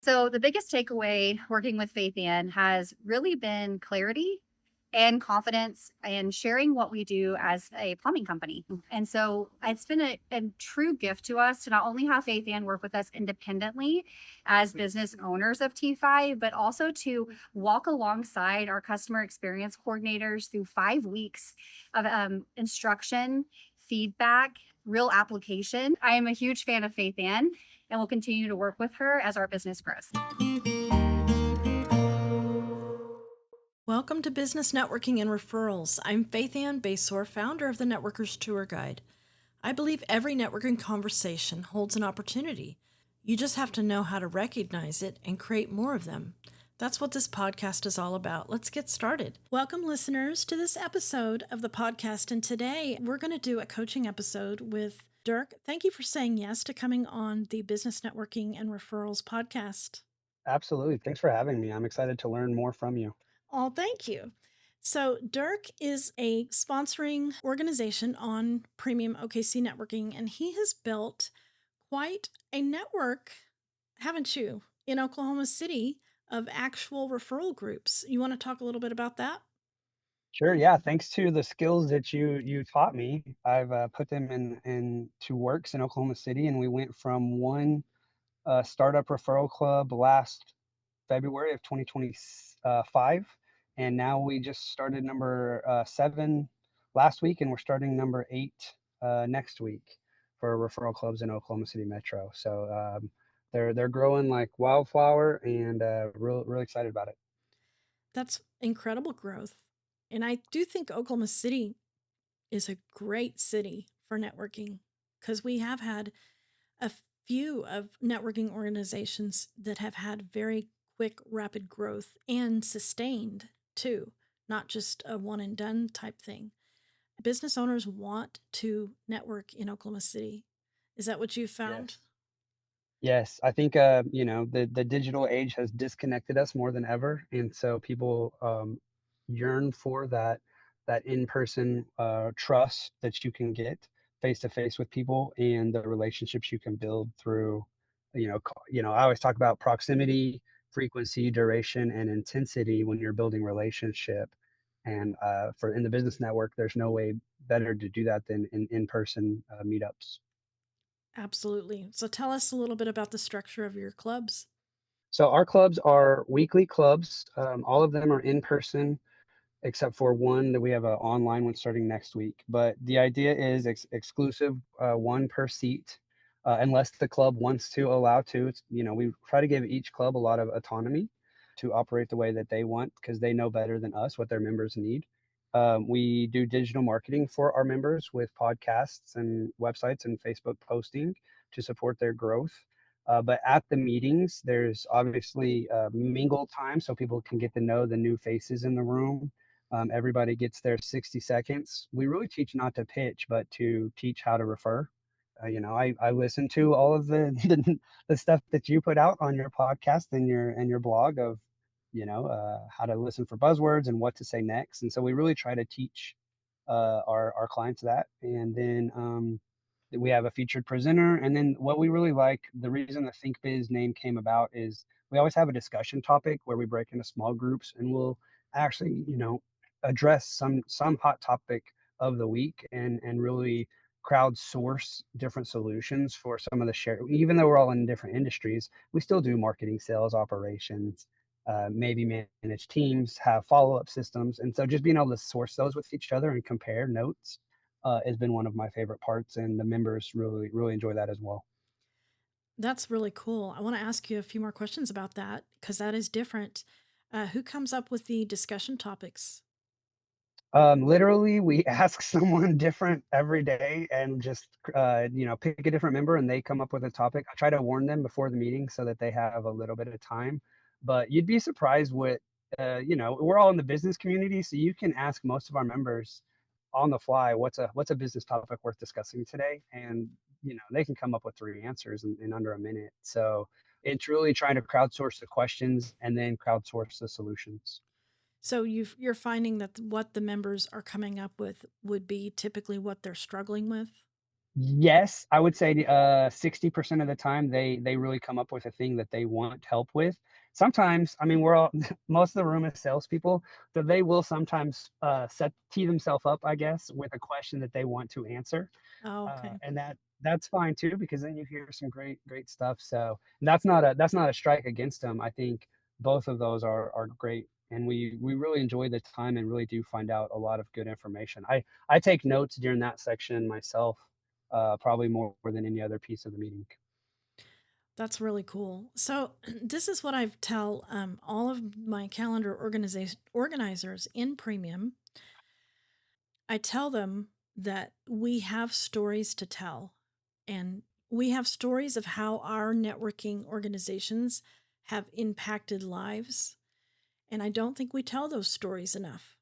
So the biggest takeaway working with Faithann has really been clarity and confidence and sharing what we do as a plumbing company. And so it's been a true gift to us to not only have Faithann work with us independently as business owners of T5, but also to walk alongside our customer experience coordinators through 5 weeks of instruction, feedback, real application. I am a huge fan of Faithann and will continue to work with her as our business grows. Welcome to Business Networking and Referrals. I'm Faithann Basor, founder of the Networkers Tour Guide. I believe every networking conversation holds an opportunity. You just have to know how to recognize it and create more of them. That's what this podcast is all about. Let's get started. Welcome, listeners, to this episode of the podcast. And today we're going to do a coaching episode with Dirk. Thank you for saying yes to coming on the Business Networking and Referrals podcast. Absolutely. Thanks for having me. I'm excited to learn more from you. Oh, thank you. So, Dirk is a sponsoring organization on Premium OKC Networking, and he has built quite a network, haven't you, in Oklahoma City of actual referral groups. You want to talk a little bit about that? Sure. Yeah. Thanks to the skills that you taught me, I've put them in to works in Oklahoma City, and we went from one startup referral club last February of 2025, and now we just started number 7 last week, and we're starting number 8 next week for referral clubs in Oklahoma City Metro. So they're growing like wildflower, and real excited about it. That's incredible growth. And I do think Oklahoma City is a great city for networking because we have had a few of networking organizations that have had very quick, rapid growth and sustained too, not just a one and done type thing. Business owners want to network in Oklahoma City. Is that what you found? Yes. Yes, I think, the digital age has disconnected us more than ever, and so people, yearn for that in-person, trust that you can get face to face with people and the relationships you can build through, I always talk about proximity, frequency, duration, and intensity when you're building relationship, and, for in the business network, there's no way better to do that than in-person, meetups. Absolutely. So tell us a little bit about the structure of your clubs. So our clubs are weekly clubs. All of them are in person, except for one that we have an online one starting next week. But the idea is exclusive, one per seat, unless the club wants to allow to. We try to give each club a lot of autonomy to operate the way that they want because they know better than us what their members need. We do digital marketing for our members with podcasts and websites and Facebook posting to support their growth. But at the meetings, there's obviously mingle time so people can get to know the new faces in the room. Everybody gets their 60 seconds. We really teach not to pitch, but to teach how to refer. I listen to all of the stuff that you put out on your podcast and your blog of, how to listen for buzzwords and what to say next. And so we really try to teach our clients that. And then we have a featured presenter. And then what we really like, the reason the ThinkBiz name came about is we always have a discussion topic where we break into small groups and we'll actually, address some hot topic of the week and really crowdsource different solutions for some of the share. Even though we're all in different industries, we still do marketing, sales, operations, maybe manage teams, have follow-up systems. And so just being able to source those with each other and compare notes has been one of my favorite parts, and the members really enjoy that as well. That's really cool. I want to ask you a few more questions about that because that is different. Who comes up with the discussion topics? Literally, we ask someone different every day and just, pick a different member and they come up with a topic. I try to warn them before the meeting so that they have a little bit of time. But you'd be surprised what, we're all in the business community, so you can ask most of our members on the fly, what's a business topic worth discussing today? And, they can come up with 3 answers in under a minute. So it's really trying to crowdsource the questions and then crowdsource the solutions. So you're finding that what the members are coming up with would be typically what they're struggling with? Yes, I would say, 60% of the time, they really come up with a thing that they want help with. Sometimes, I mean, we're all most of the room is salespeople, so they will sometimes, tee themselves up, I guess, with a question that they want to answer. Oh, okay. And that's fine too, because then you hear some great stuff. So that's not a strike against them. I think both of those are great, and we really enjoy the time and really do find out a lot of good information. I take notes during that section myself, probably more than any other piece of the meeting. That's really cool. So this is what I tell all of my calendar organization organizers in premium. I tell them that we have stories to tell, and we have stories of how our networking organizations have impacted lives. And I don't think we tell those stories enough.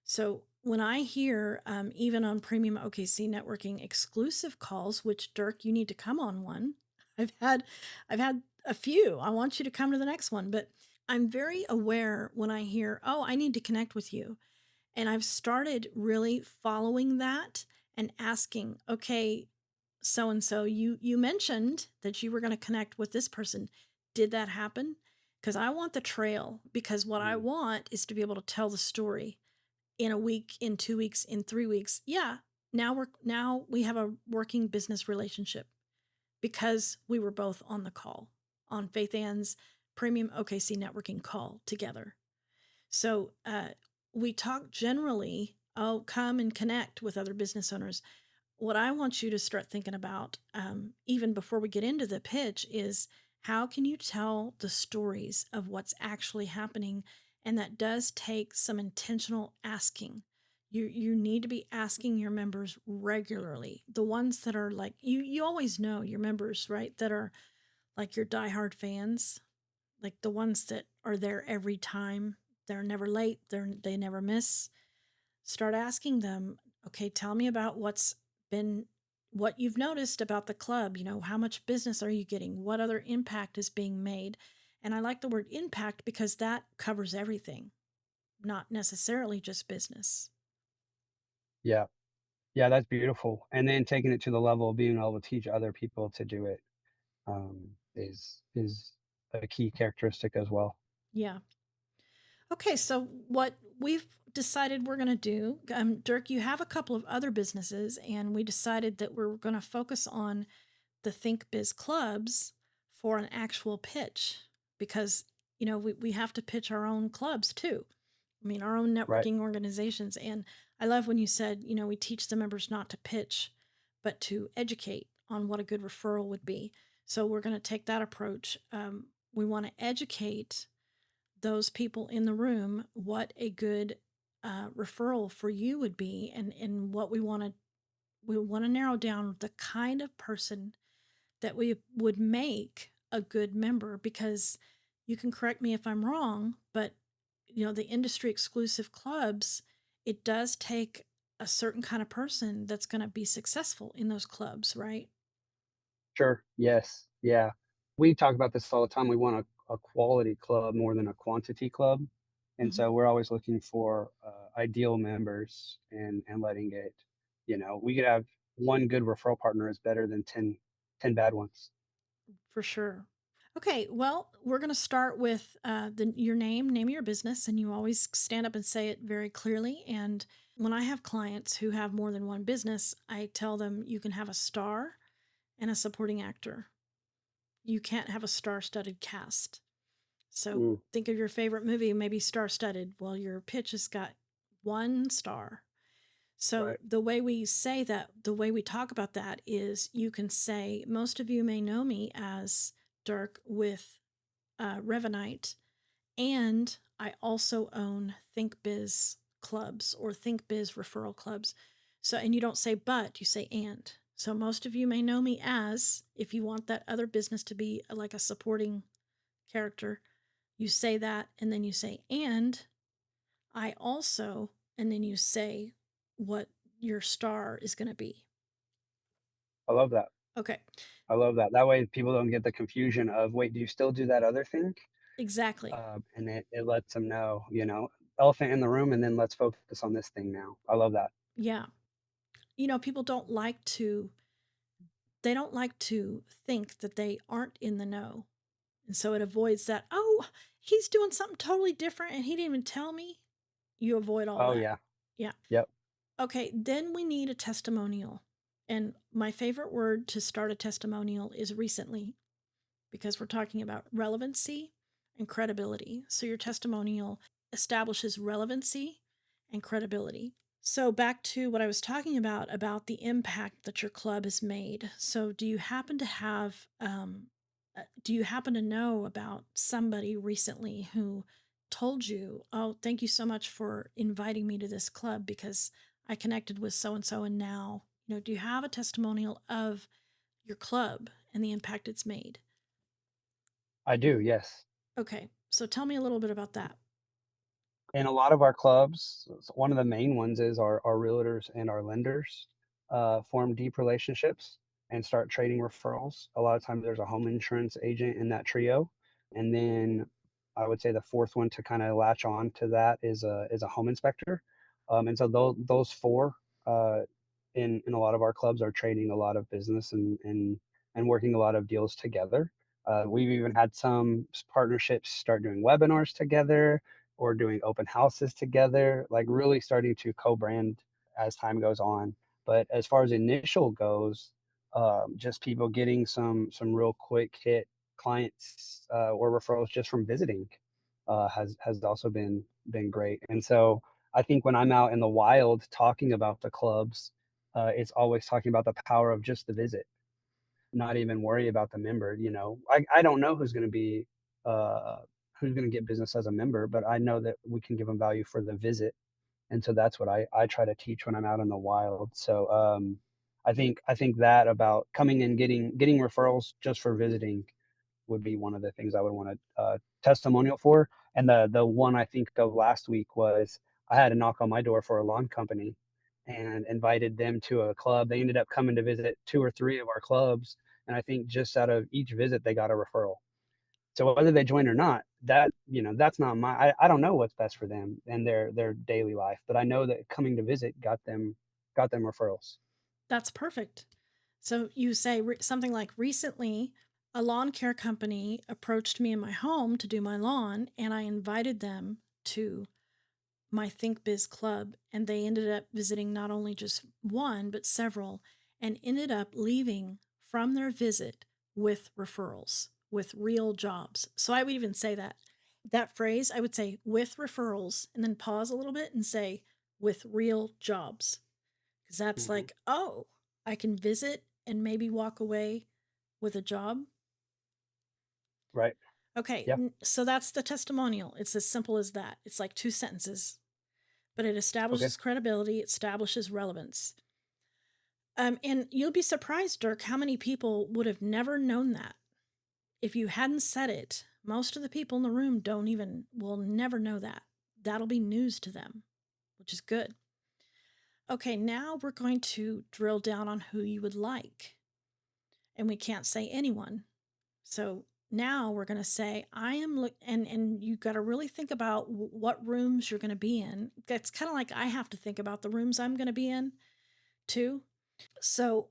So when I hear, even on Premium OKC Networking exclusive calls, which Dirk, you need to come on one. I've had a few. I want you to come to the next one, but I'm very aware when I hear, oh, I need to connect with you. And I've started really following that and asking, okay, so and so, you mentioned that you were going to connect with this person. Did that happen? Because I want the trail, because what I Mm, want is to be able to tell the story in a week, in 2 weeks, in 3 weeks. Yeah, now we have a working business relationship because we were both on the call on Faith Ann's Premium OKC networking call together. So we talk generally, oh, come and connect with other business owners. What I want you to start thinking about, even before we get into the pitch, is how can you tell the stories of what's actually happening? And that does take some intentional asking. You need to be asking your members regularly. The ones that are like you always know your members, right? That are like your diehard fans, like the ones that are there every time. They're never late. They never miss. Start asking them, okay, tell me about been what you've noticed about the club. How much business are you getting? What other impact is being made? And I like the word impact because that covers everything, not necessarily just business. yeah, yeah, that's beautiful. And then taking it to the level of being able to teach other people to do it, is a key characteristic as well. Yeah. Okay, so what we've decided we're going to do, Dirk, you have a couple of other businesses, and we decided that we're going to focus on the ThinkBiz clubs for an actual pitch because, we have to pitch our own clubs too. I mean, our own Right. networking organizations. And I love when you said, we teach the members not to pitch, but to educate on what a good referral would be. So we're going to take that approach. We want to educate those people in the room what a good referral for you would be, and what we want to narrow down the kind of person that we would make a good member, because you can correct me if I'm wrong, but the industry exclusive clubs, it does take a certain kind of person that's going to be successful in those clubs, right? Sure. Yes. Yeah. We talk about this all the time. We want a quality club more than a quantity club. And Hmm. so we're always looking for ideal members and letting it, we could have one good referral partner is better than 10 bad ones. For sure. Okay, well, we're going to start with your name of your business, and you always stand up and say it very clearly. And when I have clients who have more than one business, I tell them you can have a star and a supporting actor. You can't have a star-studded cast. So Mm, think of your favorite movie, maybe star-studded. Well, your pitch has got one star. So right. the way we say that, the way we talk about that is you can say, most of you may know me as Dirk with Revenite, and I also own ThinkBiz clubs or ThinkBiz referral clubs. So, and you don't say but, you say and. So most of you may know me as, if you want that other business to be like a supporting character, you say that, and then you say, and I also, and then you say what your star is going to be. I love that. Okay, I love that. That way people don't get the confusion of, wait, do you still do that other thing? exactly. And it lets them know, elephant in the room, and then let's focus on this thing now. I love that. Yeah. People don't like to. they don't like to think that they aren't in the know. And so it avoids that, oh, he's doing something totally different and he didn't even tell me. You avoid all Oh that. yeah. Yeah. Yep. Okay, then we need a testimonial. And my favorite word to start a testimonial is recently, because we're talking about relevancy and credibility. So your testimonial establishes relevancy and credibility. So back to what I was talking about the impact that your club has made. So do you happen to have, do you happen to know about somebody recently who told you, oh, thank you so much for inviting me to this club because I connected with so and now, do you have a testimonial of your club and the impact it's made? I do, yes. Okay, so tell me a little bit about that. In a lot of our clubs, one of the main ones is our realtors and our lenders form deep relationships and start trading referrals. A lot of times there's a home insurance agent in that trio. And then I would say the fourth one to kind of latch on to that is a home inspector. And so those four uh, in a lot of our clubs are trading a lot of business and working a lot of deals together. We've even had some partnerships start doing webinars together or doing open houses together, like really starting to co-brand as time goes on. But as far as initial goes, just people getting some real quick hit clients or referrals just from visiting has also been great. And so I think when I'm out in the wild talking about the clubs, it's always talking about the power of just the visit, not even worry about the member. I don't know uh, who's going to get business as a member, but I know that we can give them value for the visit. And so that's what I try to teach when I'm out in the wild. So I think that about coming and getting referrals just for visiting would be one of the things I would want to testimonial for. And the one I think of last week was I had a knock on my door for a lawn company and invited them to a club. They ended up coming to visit two or three of our clubs, and I think just out of each visit they got a referral. So whether they join or not, that's not I don't know what's best for them and their daily life, but I know that coming to visit got them referrals. That's perfect. So you say something like recently, a lawn care company approached me in my home to do my lawn, and I invited them to my ThinkBiz club, and they ended up visiting not only just one, but several, and ended up leaving from their visit with referrals, with real jobs. So I would even say that phrase, I would say with referrals, and then pause a little bit and say with real jobs. Because that's Hmm. like, oh, I can visit and maybe walk away with a job. Right. Okay, Yeah. so that's the testimonial. It's as simple as that. It's like two sentences, but it Okay. establishes credibility, it establishes relevance. And you'll be surprised, Dirk, how many people would have never known that if you hadn't said it. Most of the people in the room will never know that. That'll be news to them, which is good. Okay, now we're going to drill down on who you would like. And we can't say anyone. So now we're going to say, I am and you got to really think about what rooms you're going to be in. It's kind of like I have to think about the rooms I'm going to be in too. So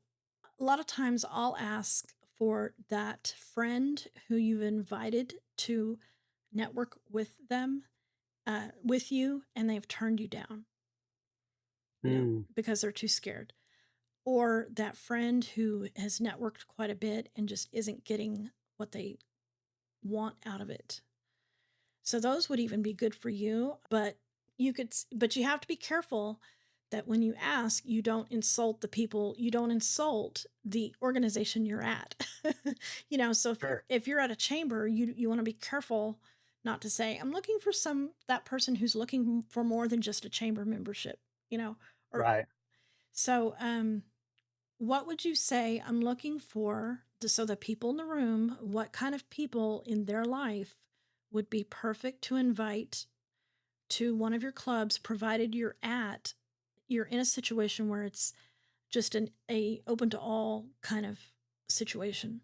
a lot of times I'll ask for that friend who you've invited to network with them, with you, and they've turned you down, Mm, because they're too scared. Or that friend who has networked quite a bit and just isn't getting what they want out of it. So those would even be good for you, but you have to be careful that when you ask, you don't insult the people, you don't insult the organization you're at. So sure. if you're at a chamber, you want to be careful not to say, I'm looking for that person who's looking for more than just a chamber membership, or Right. so what would you say I'm looking for, so the people in the room, what kind of people in their life would be perfect to invite to one of your clubs, provided you're in a situation where it's just a open to all kind of situation.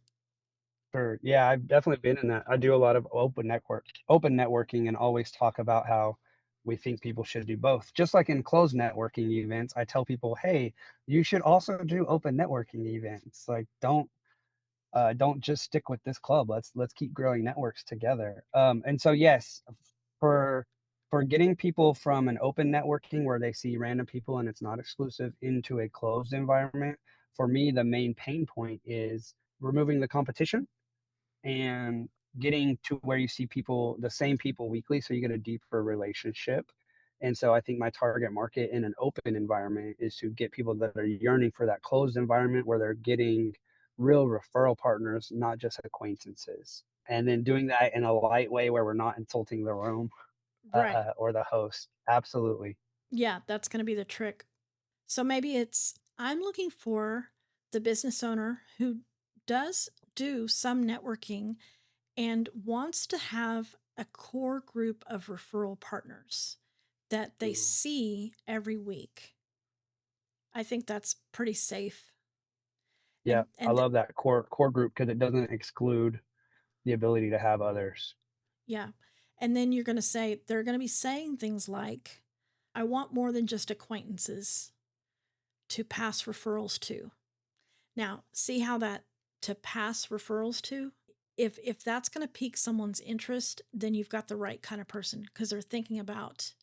Sure. Yeah, I've definitely been in that. I do a lot of open networking and always talk about how we think people should do both. Just like in closed networking events, I tell people, hey, you should also do open networking events. Like, don't just stick with this club. Let's keep growing networks together. And so yes, for for getting people from an open networking where they see random people and it's not exclusive into a closed environment, for me the main pain point is removing the competition and getting to where you see people, the same people weekly, so you get a deeper relationship. And so I think my target market in an open environment is to get people that are yearning for that closed environment where they're getting real referral partners, not just acquaintances. And then doing that in a light way where we're not insulting the room Right. or the host. Absolutely. Yeah, that's going to be the trick. So maybe it's I'm looking for the business owner who does do some networking and wants to have a core group of referral partners that they Ooh. see every week. I think that's pretty safe. Yeah, And I and love that core group because it doesn't exclude the ability to have others. yeah. And then you're going to say they're going to be saying things like I want more than just acquaintances to pass referrals to. Now, see how that to pass referrals to? If that's going to pique someone's interest, then you've got the right kind of person because they're thinking about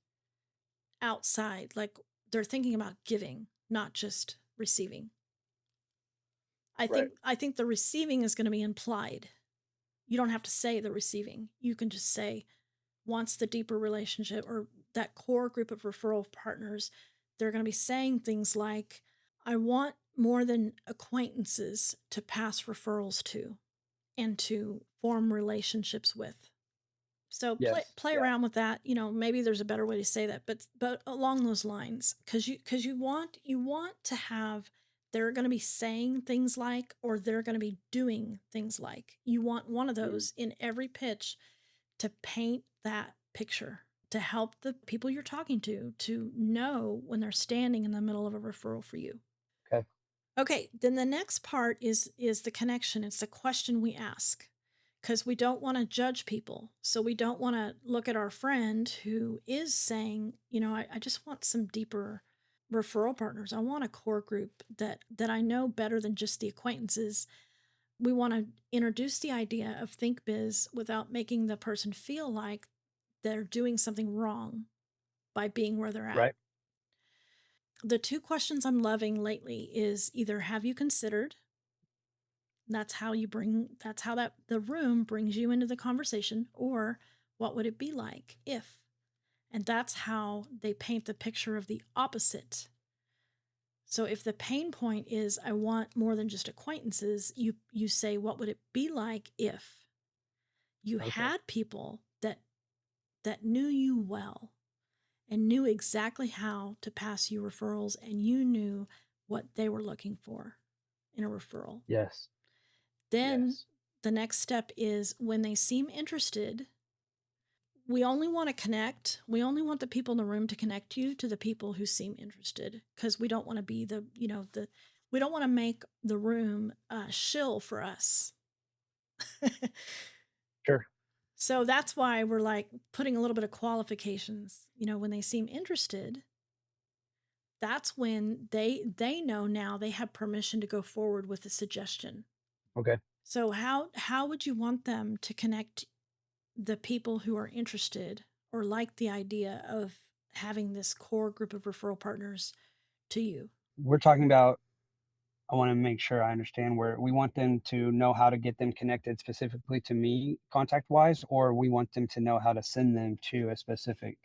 outside, like they're thinking about giving, not just receiving. I Right. think I think the receiving is going to be implied. You don't have to say the receiving. You can just say wants the deeper relationship or that core group of referral partners. They're going to be saying things like, I want more than acquaintances to pass referrals to and to form relationships with. So Yes. play Yeah. around with that. Maybe there's a better way to say that, but along those lines, because you want to have they're going to be saying things like, or they're going to be doing things like. You want one of Mm, those in every pitch to paint that picture to help the people you're talking to know when they're standing in the middle of a referral for you. okay. Okay, then the next part is the connection. It's the question we ask because we don't want to judge people. So we don't want to look at our friend who is saying, I just want some deeper referral partners. I want a core group that I know better than just the acquaintances. We want to introduce the idea of Think Biz without making the person feel like they're doing something wrong by being where they're at. Right. The two questions I'm loving lately is either have you considered? That's how that the room brings you into the conversation, or what would it be like if? And that's how they paint the picture of the opposite. So if the pain point is I want more than just acquaintances, you say what would it be like if you Okay. had people that knew you well and knew exactly how to pass you referrals and you knew what they were looking for in a referral. Yes. Then Yes. the next step is when they seem interested, we only want to connect. We only want the people in the room to connect you to the people who seem interested because we don't want to be we don't want to make the room shill for us. Sure. So that's why we're like putting a little bit of qualifications. When they seem interested, that's when they know now they have permission to go forward with a suggestion. Okay. So how would you want them to connect the people who are interested or like the idea of having this core group of referral partners to you? We're talking about, I want to make sure I understand where we want them to know how to get them connected specifically to me contact wise, or we want them to know how to send them to a specific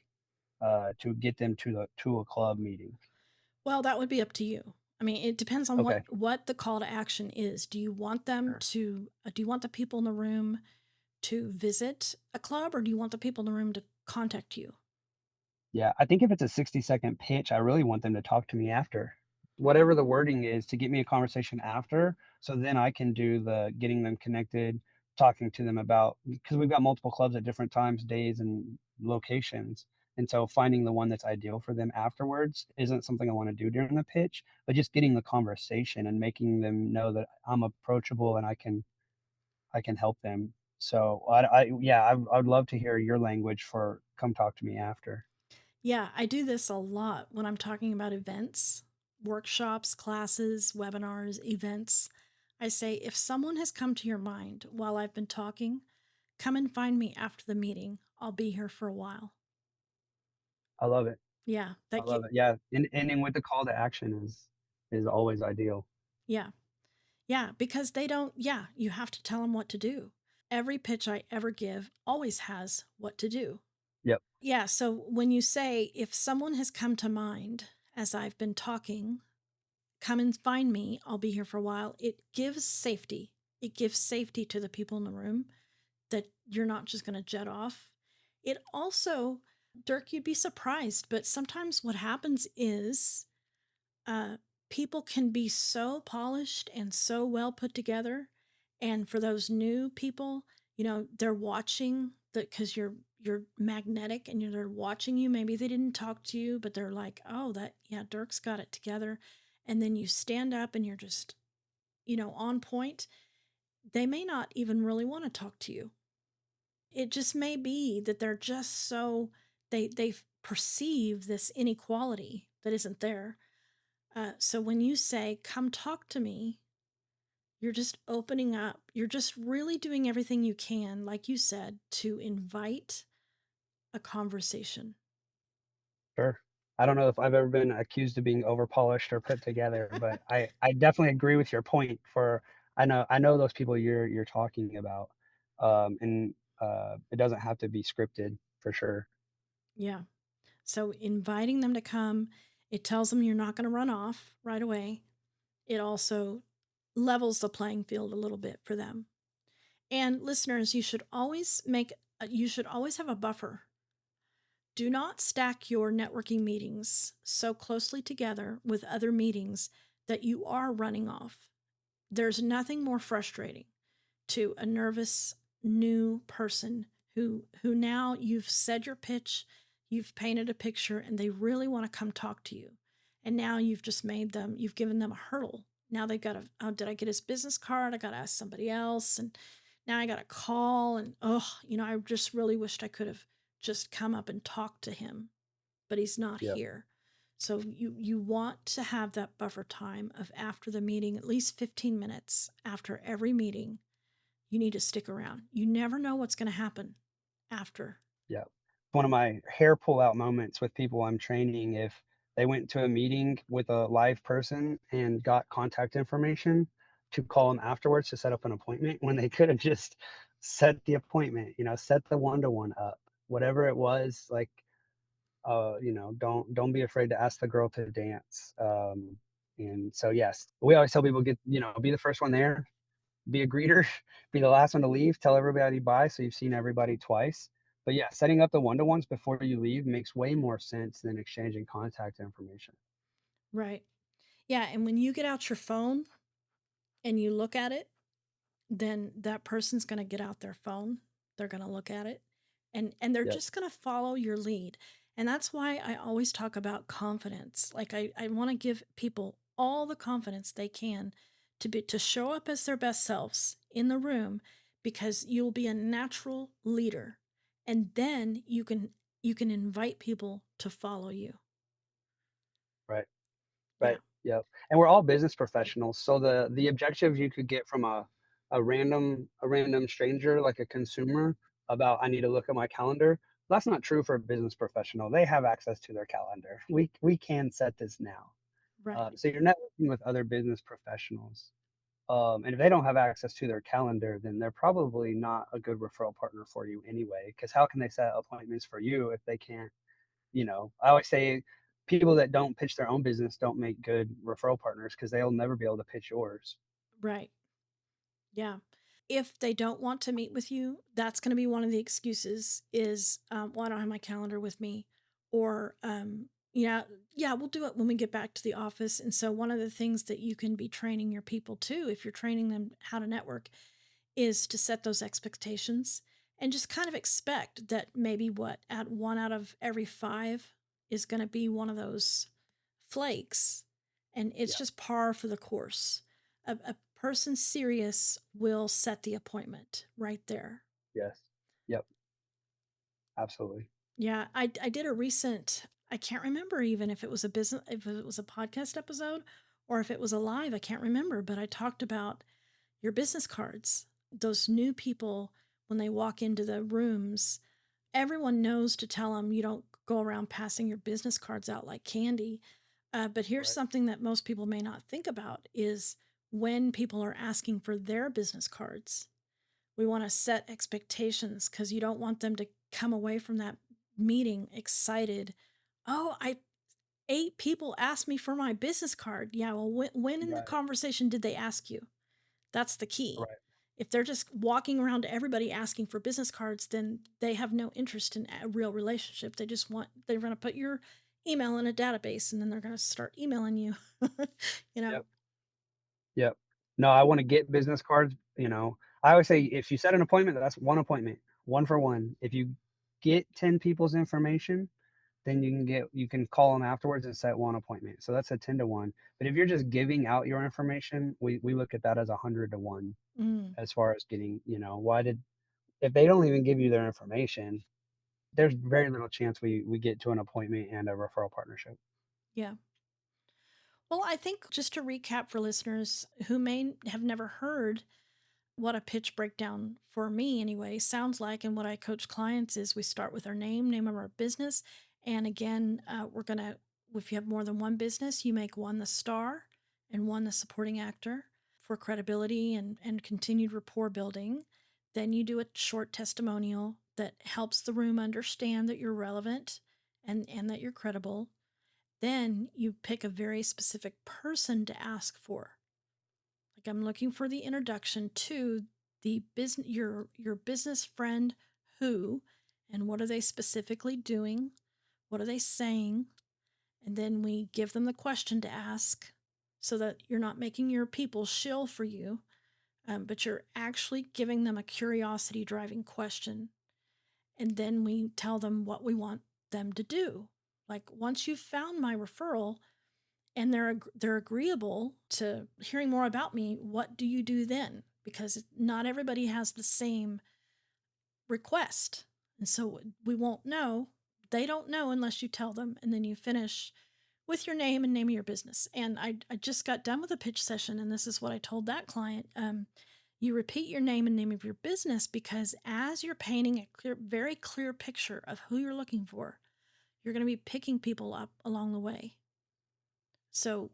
to get them to a club meeting. Well, that would be up to you. I mean, it depends on Okay. what the call to action is. Do you want them Sure. to do you want the people in the room to visit a club, or do you want the people in the room to contact you? Yeah, I think if it's a 60-second pitch, I really want them to talk to me after. Whatever the wording is to get me a conversation after, so then I can do the getting them connected, talking to them about because we've got multiple clubs at different times, days, and locations. And so finding the one that's ideal for them afterwards isn't something I want to do during the pitch, but just getting the conversation and making them know that I'm approachable and I can help them. So yeah, I would love to hear your language for come talk to me after. Yeah, I do this a lot when I'm talking about events, workshops, classes, webinars, events. I say, if someone has come to your mind while I've been talking, come and find me after the meeting. I'll be here for a while. I love it. Yeah, I that love it. Yeah, and ending with the call to action is always ideal. yeah. Yeah, because they don't, yeah, you have to tell them what to do. Every pitch I ever give always has what to do. Yep. Yeah, so when you say, if someone has come to mind as I've been talking, come and find me, I'll be here for a while, it gives safety. It gives safety to the people in the room that you're not just going to jet off. It also, Dirk, you'd be surprised, but sometimes what happens is uh, people can be so polished and so well put together. And for those new people, they're watching because you're magnetic and they're watching you. Maybe they didn't talk to you, but they're like, oh, that, yeah, Dirk's got it together. And then you stand up and you're just, on point. They may not even really want to talk to you. It just may be that they're just so, they perceive this inequality that isn't there. So when you say, come talk to me, you're just opening up. You're just really doing everything you can, like you said, to invite a conversation. Sure. I don't know if I've ever been accused of being overpolished or put together, but I definitely agree with your point for I know those people you're talking about. And it doesn't have to be scripted for sure. Yeah. So inviting them to come, it tells them you're not going to run off right away. It also levels the playing field a little bit for them. And listeners, you should always have a buffer. Do not stack your networking meetings so closely together with other meetings that you are running off. There's nothing more frustrating to a nervous new person who now you've said your pitch, you've painted a picture, and they really want to come talk to you. And now you've given them a hurdle. Now they've got to, oh, did I get his business card? I got to ask somebody else. And now I got to call. And I just really wished I could have just come up and talked to him, but he's not Yep. here. So you want to have that buffer time of after the meeting, at least 15 minutes after every meeting. You need to stick around. You never know what's going to happen after. Yep. One of my hair pull out moments with people I'm training, if they went to a meeting with a live person and got contact information to call them afterwards to set up an appointment when they could have just set the appointment, set the one-to-one up, whatever it was, like, don't be afraid to ask the girl to dance. And so, yes, we always tell people, be the first one there, be a greeter, be the last one to leave, tell everybody bye so you've seen everybody twice. But yeah, setting up the one-to-ones before you leave makes way more sense than exchanging contact information. Right. Yeah. And when you get out your phone and you look at it, then that person's going to get out their phone. They're going to look at it and they're Yep. just going to follow your lead. And that's why I always talk about confidence. Like I want to give people all the confidence they can to show up as their best selves in the room, because you'll be a natural leader. And then you can invite people to follow you. Right. Yeah. Right. Yep. And we're all business professionals. So the objective you could get from a random stranger, like a consumer, about I need to look at my calendar. That's not true for a business professional. They have access to their calendar. We can set this now. Right. So you're networking with other business professionals. And if they don't have access to their calendar, then they're probably not a good referral partner for you anyway. Because how can they set appointments for you if they can't? I always say people that don't pitch their own business don't make good referral partners because they'll never be able to pitch yours. Right. Yeah. If they don't want to meet with you, that's going to be one of the excuses is, well, I don't have my calendar with me, or, yeah, yeah, we'll do it when we get back to the office. And so one of the things that you can be training your people too, if you're training them how to network, is to set those expectations and just kind of expect that maybe at one out of every five is going to be one of those flakes, and it's Yeah. just par for the course. A person serious will set the appointment right there. Yes. Yep. Absolutely. Yeah, I did a recent, I can't remember even if it was a business, if it was a podcast episode or if it was a live, I can't remember, but I talked about your business cards. Those new people, when they walk into the rooms, everyone knows to tell them you don't go around passing your business cards out like candy. But here's Right. something that most people may not think about is when people are asking for their business cards, we want to set expectations because you don't want them to come away from that meeting excited. Oh, I 8 people asked me for my business card. Yeah, well, when in the Right. conversation did they ask you? That's the key. Right. If they're just walking around to everybody asking for business cards, then they have no interest in a real relationship. They just want, they're going to put your email in a database and then they're going to start emailing you. you know, Yep. Yep. No, I want to get business cards. I always say if you set an appointment, that's one appointment, one for one. If you get 10 people's information, then you can call them afterwards and set one appointment. So that's a 10 to 1. But if you're just giving out your information, we look at that as 100 to 1 mm, as far as getting, if they don't even give you their information, there's very little chance we get to an appointment and a referral partnership. yeah. Well, I think just to recap for listeners who may have never heard what a pitch breakdown for me anyway sounds like, and what I coach clients is we start with our name of our business. And again, we're going to, if you have more than one business, you make one the star and one the supporting actor for credibility and continued rapport building. Then you do a short testimonial that helps the room understand that you're relevant and that you're credible. Then you pick a very specific person to ask for. Like, I'm looking for the introduction to the business, your business friend who, and what are they specifically doing? What are they saying? And then we give them the question to ask so that you're not making your people shill for you, but you're actually giving them a curiosity driving question. And then we tell them what we want them to do. Like, once you've found my referral, and they're agreeable to hearing more about me, what do you do then? Because not everybody has the same request, and so we won't know. They don't know unless you tell them, and then you finish with your name and name of your business. And I just got done with a pitch session, and this is what I told that client. You repeat your name and name of your business because as you're painting a very clear picture of who you're looking for, you're going to be picking people up along the way. So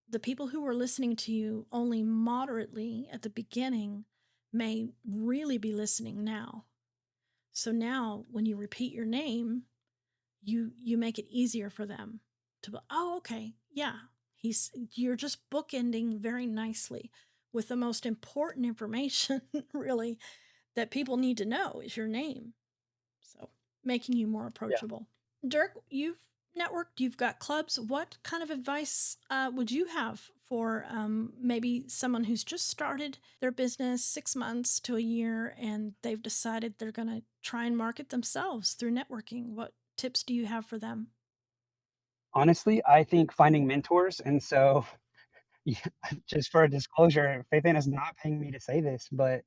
the people who were listening to you only moderately at the beginning may really be listening now. So now when you repeat your name, you make it easier for them to, oh, okay, yeah. You're just bookending very nicely with the most important information really that people need to know is your name. So making you more Yeah. approachable. Dirk, you've networked, you've got clubs. What kind of advice would you have for maybe someone who's just started their business 6 months to a year and they've decided they're going to try and market themselves through networking? What tips do you have for them? Honestly, I think finding mentors, and so yeah, just for a disclosure, Faithann is not paying me to say this, but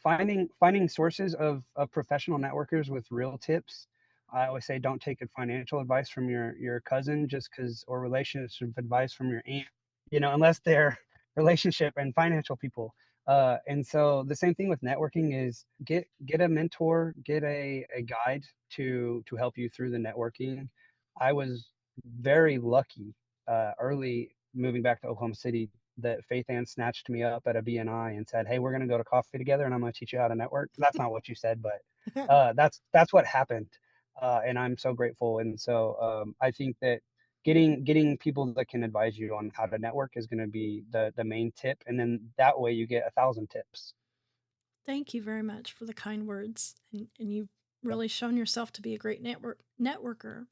finding sources of professional networkers with real tips. I always say don't take financial advice from your cousin just because, or relationship advice from your aunt, unless they're relationship and financial people. And so the same thing with networking is get a mentor, get a guide to help you through the networking. I was very lucky early moving back to Oklahoma City that Faithann snatched me up at a BNI and said, "Hey, we're going to go to coffee together, and I'm going to teach you how to network." That's not what you said, but that's what happened, and I'm so grateful. And so I think that getting people that can advise you on how to network is going to be the main tip, and then that way you get 1,000 tips. Thank you very much for the kind words. And you've Yep. really shown yourself to be a great networker.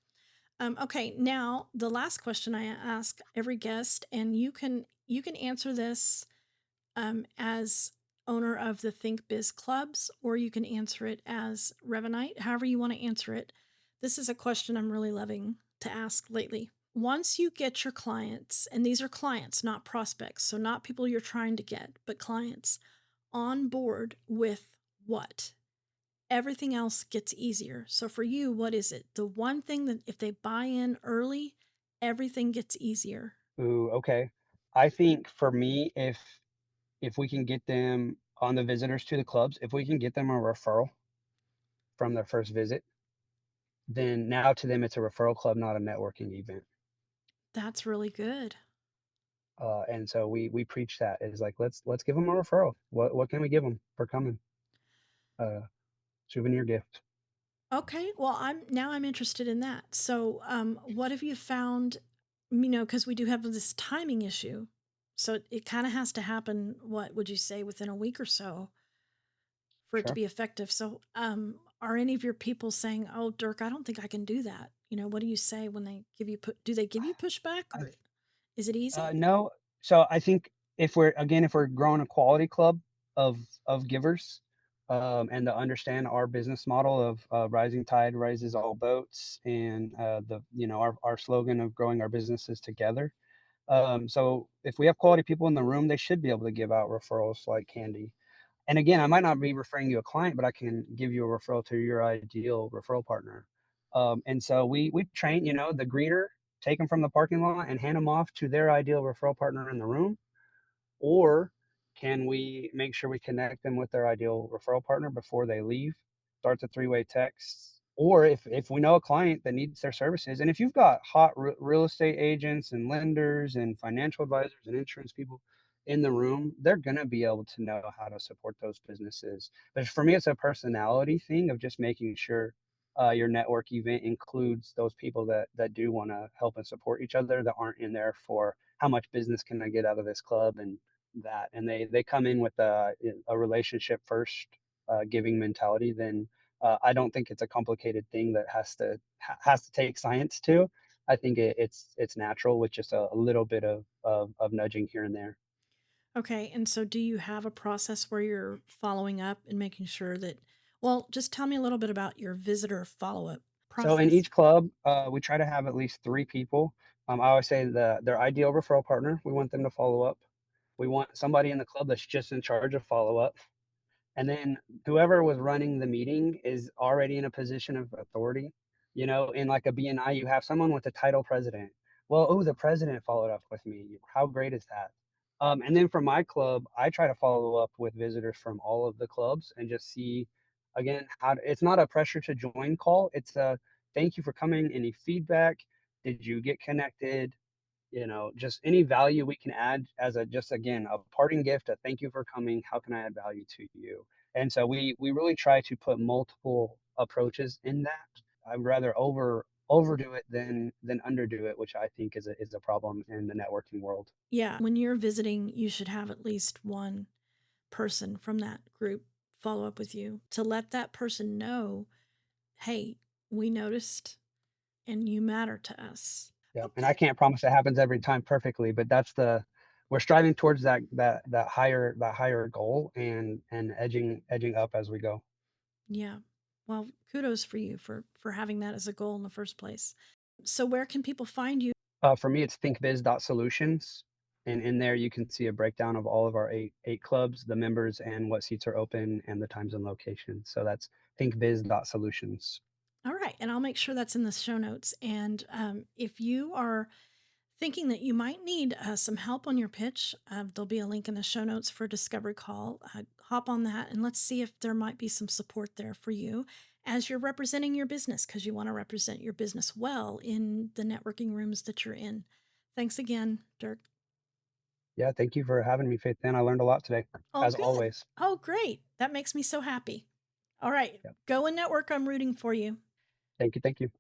Okay, now the last question I ask every guest, and you can answer this as owner of the Think Biz Clubs, or you can answer it as Revenite, however you want to answer it. This is a question I'm really loving to ask lately. Once you get your clients, and these are clients, not prospects, so not people you're trying to get, but clients on board with what? everything else gets easier. So for you, what is it? The one thing that if they buy in early, everything gets easier. Ooh, okay. I think for me, if we can get them on the visitors to the clubs, if we can get them a referral from their first visit, then now to them it's a referral club, not a networking event. That's really good. And so we preach that is like let's give them a referral. What can we give them for coming? Uh, Souvenir gift. Okay, well, I'm interested in that. So, what have you found? Because we do have this timing issue, so it kind of has to happen. What would you say within a week or so for it to Sure. be effective? So, are any of your people saying, "Oh, Dirk, I don't think I can do that"? What do you say when they give you do they give you pushback I or is it easy? No. So I think if we're growing a quality club of givers, and to understand our business model of rising tide rises all boats, and our slogan of growing our businesses together. So if we have quality people in the room, they should be able to give out referrals like candy. And again, I might not be referring you a client, but I can give you a referral to your ideal referral partner. And so we train, the greeter, take them from the parking lot and hand them off to their ideal referral partner in the room. Or can we make sure we connect them with their ideal referral partner before they leave? Start the three-way text. Or if we know a client that needs their services, and if you've got hot real estate agents and lenders and financial advisors and insurance people in the room, they're going to be able to know how to support those businesses. But for me, it's a personality thing of just making sure your network event includes those people that do want to help and support each other, that aren't in there for how much business can I get out of this club and that, and they come in with a relationship first giving mentality. Then I don't think it's a complicated thing that has to take science to. I think it's natural with just a little bit of nudging here and there. Okay, and so do you have a process where you're following up and making sure that? Well, just tell me a little bit about your visitor follow up So in process. each club, we try to have at least three people. I always say their ideal referral partner. We want them to follow up. We want somebody in the club that's just in charge of follow up. And then whoever was running the meeting is already in a position of authority. In like a BNI, you have someone with the title president. Well, oh, the president followed up with me. How great is that? And then for my club, I try to follow up with visitors from all of the clubs and just see, again, it's not a pressure to join call. It's a thank you for coming. Any feedback? Did you get connected? Just any value we can add as just again, a parting gift, a thank you for coming. How can I add value to you? And so we really try to put multiple approaches in that. I'd rather overdo it than underdo it, which I think is a problem in the networking world. Yeah, when you're visiting, you should have at least one person from that group follow up with you to let that person know, hey, we noticed and you matter to us. Yeah, and I Okay. can't promise it happens every time perfectly, but we're striving towards that higher goal and edging up as we go. Yeah. Well, kudos for you for having that as a goal in the first place. So where can people find you? For me, it's thinkbiz.solutions. And in there, you can see a breakdown of all of our eight clubs, the members, and what seats are open, and the times and locations. So that's thinkbiz.solutions. All right, and I'll make sure that's in the show notes. And if you are thinking that you might need some help on your pitch, there'll be a link in the show notes for a discovery call. Hop on that and let's see if there might be some support there for you as you're representing your business, because you want to represent your business well in the networking rooms that you're in. Thanks again, Dirk. Yeah, thank you for having me, Faithann. I learned a lot today, Oh, as good. always. Oh, great. That makes me so happy. All right, Yeah, go and network. I'm rooting for you. thank you. Thank you.